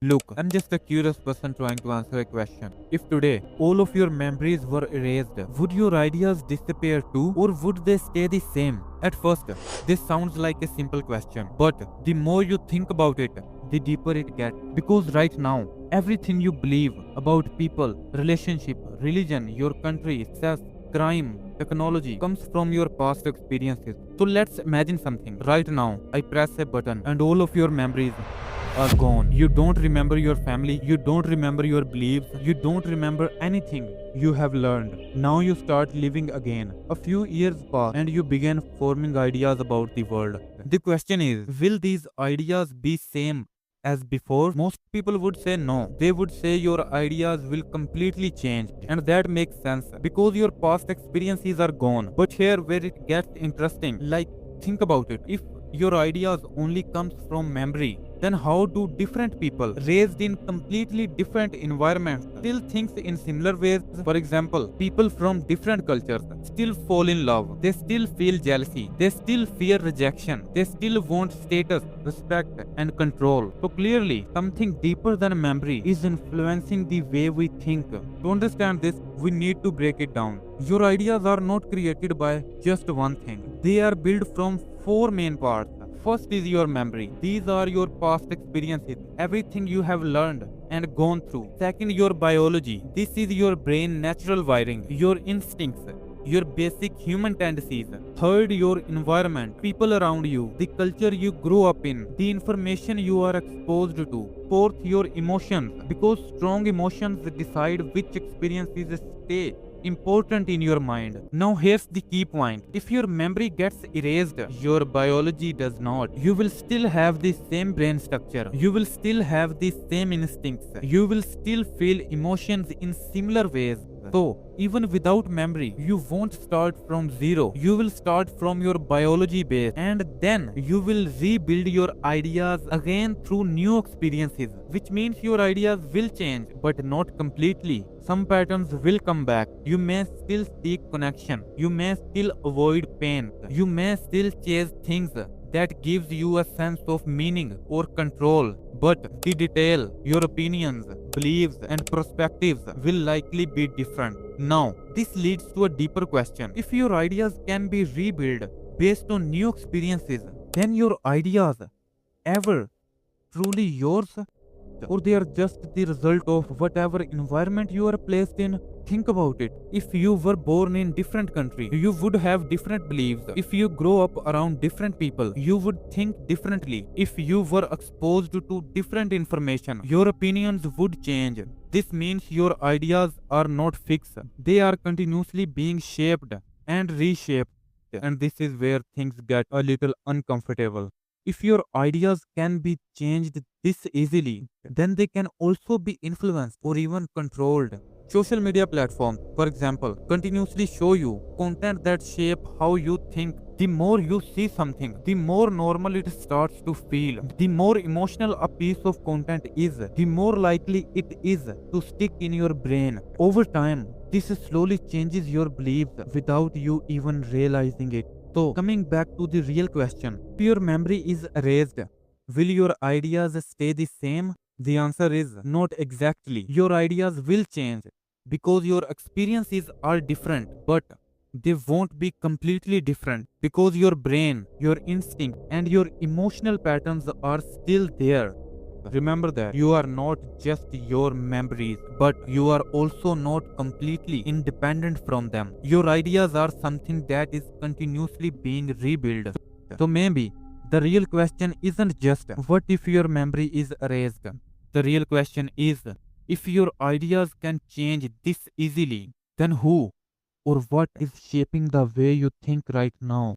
Look, I'm just a curious person trying to answer a question. If today all of your memories were erased, would your ideas disappear too, or would they stay the same? At first, this sounds like a simple question, but the more you think about it, the deeper it gets. Because right now, everything you believe about people, relationship, religion, your country, success, crime, technology comes from your past experiences. So let's imagine something. Right now, I press a button and all of your memories are gone. You don't remember your family, you don't remember your beliefs, you don't remember anything you have learned. Now you start living again. A few years pass and you begin forming ideas about the world. The question is, will these ideas be same as before? Most people would say no. They would say your ideas will completely change. And that makes sense because your past experiences are gone. But here where it gets interesting, like think about it. If your ideas only comes from memory, then how do different people raised in completely different environments still think in similar ways? For example, people from different cultures still fall in love, they still feel jealousy, they still fear rejection, they still want status, respect and control. So clearly something deeper than memory is influencing the way we think. To understand this, we need to break it down. Your ideas are not created by just one thing. They are built from four main parts. First is your memory. These are your past experiences, everything you have learned and gone through. Second, your biology. This is your brain natural wiring, your instincts, your basic human tendencies. Third, your environment, people around you, the culture you grew up in, the information you are exposed to. Fourth, your emotions, because strong emotions decide which experiences stay important in your mind. Now here's the key point. If your memory gets erased, your biology does not. You will still have the same brain structure. You will still have the same instincts. You will still feel emotions in similar ways. So, even without memory, you won't start from zero. You will start from your biology base and then you will rebuild your ideas again through new experiences, which means your ideas will change, but not completely. Some patterns will come back. You may still seek connection. You may still avoid pain. You may still chase things that gives you a sense of meaning or control. But the detail, your opinions, beliefs and perspectives will likely be different. Now, this leads to a deeper question. If your ideas can be rebuilt based on new experiences, then your ideas ever truly yours? Or they are just the result of whatever environment you are placed in? Think about it. If you were born in different country, you would have different beliefs. If you grow up around different people, you would think differently. If you were exposed to different information, your opinions would change. This means your ideas are not fixed. They are continuously being shaped and reshaped. And this is where things get a little uncomfortable. If your ideas can be changed this easily, then they can also be influenced or even controlled. Social media platforms, for example, continuously show you content that shape how you think. The more you see something, the more normal it starts to feel. The more emotional a piece of content is, the more likely it is to stick in your brain. Over time, this slowly changes your beliefs without you even realizing it. So, coming back to the real question, if your memory is erased, will your ideas stay the same? The answer is not exactly. Your ideas will change because your experiences are different, but they won't be completely different because your brain, your instinct, and your emotional patterns are still there. Remember that you are not just your memories, but you are also not completely independent from them. Your ideas are something that is continuously being rebuilt. So maybe the real question isn't just what if your memory is erased. The real question is if your ideas can change this easily, then who or what is shaping the way you think right now?